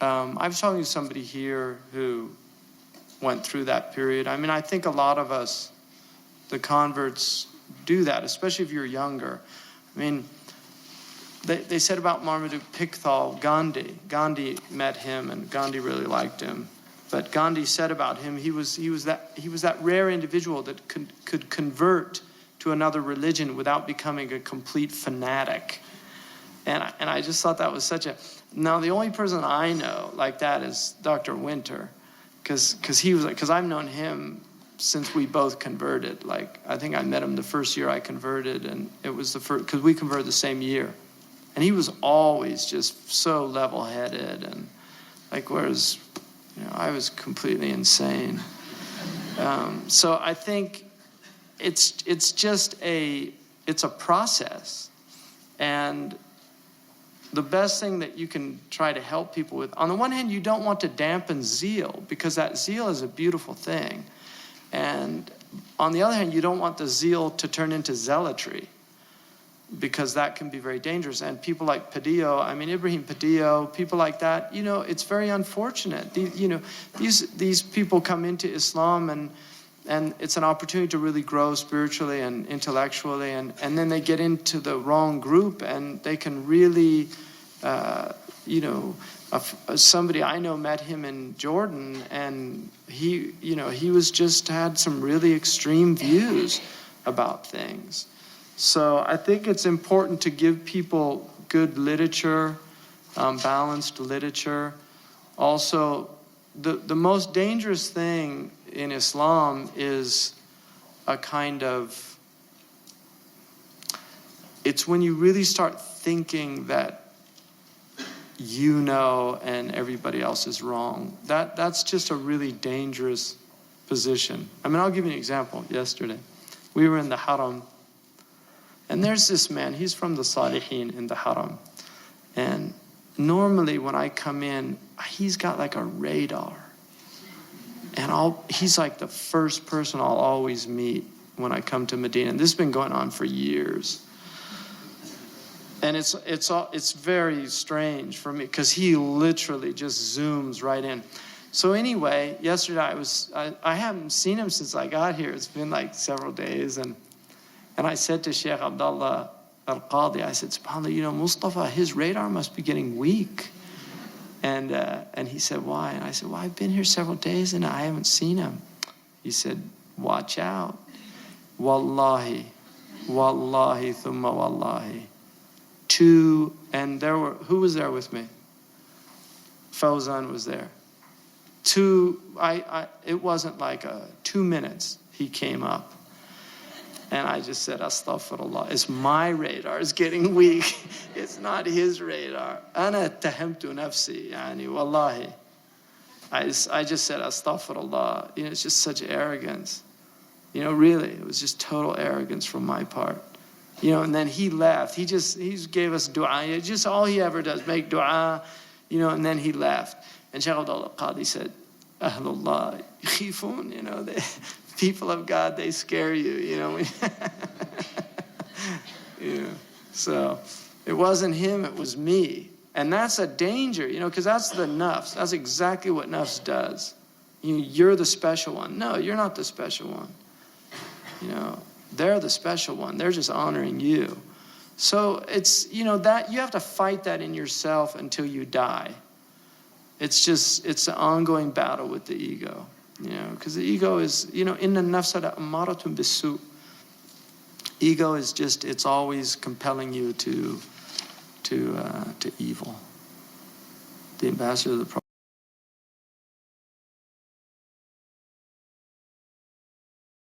I was talking to somebody here who went through that period. I mean, I think a lot of us, the converts, do that, especially if you're younger. I mean, they said about Marmaduke Pickthall, Gandhi met him, and Gandhi really liked him. But Gandhi said about him, he was that rare individual that could convert to another religion without becoming a complete fanatic. And I just thought that was such a... Now, the only person I know like that is Dr. Winter, because I've known him since we both converted. Like, I think I met him the first year I converted, and it was the first, because we converted the same year. And he was always just so level-headed, and like, whereas, you know, I was completely insane. So I think it's just it's a process. And the best thing that you can try to help people with, on the one hand, you don't want to dampen zeal, because that zeal is a beautiful thing. And on the other hand, you don't want the zeal to turn into zealotry, because that can be very dangerous. And people like Padillo, I mean, Ibrahim Padillo, people like that, you know, it's very unfortunate. These people come into Islam, and it's an opportunity to really grow spiritually and intellectually, and then they get into the wrong group, and they can really, somebody I know met him in Jordan, and he was just had some really extreme views about things. So I think it's important to give people good literature, balanced literature. Also, the most dangerous thing in Islam is a kind of, it's when you really start thinking that you know and everybody else is wrong. That's just a really dangerous position. I mean, I'll give you an example. Yesterday, we were in the Haram, and there's this man, he's from the Salihin in the Haram. And normally when I come in, he's got like a radar. And he's like the first person I'll always meet when I come to Medina. And this has been going on for years. And it's very strange for me, because he literally just zooms right in. So anyway, yesterday I haven't seen him since I got here. It's been like several days. And I said to Shaykh Abdullah al-Qadi, I said, SubhanAllah, you know, Mustafa, his radar must be getting weak. And he said, why? And I said, well, I've been here several days and I haven't seen him. He said, watch out. Wallahi, wallahi, thumma wallahi. And who was there with me? Fawzan was there. It wasn't like 2 minutes, he came up. And I just said, astaghfirullah, it's my radar, it's getting weak. It's not his radar. Ana tahamtu nafsi, yani, wallahi. I just said, astaghfirullah. You know, it's just such arrogance. You know, really, it was just total arrogance from my part. You know, and then he left. He gave us dua. Just all he ever does, make dua, you know, and then he left. And Shaykh Abdullah Qadi said, Ahlullah, yakhifun, you know, people of God, they scare you, you know. You know. So it wasn't him, it was me. And that's a danger, you know, because that's the nafs. That's exactly what nafs does. You're the special one. No, you're not the special one. You know, they're the special one. They're just honoring you. So it's, you know, that you have to fight that in yourself until you die. It's an ongoing battle with the ego. You know, because the ego is, you know, inna nafsa ammaratun bisu. Ego is just, it's always compelling you to evil. The ambassador of the Prophet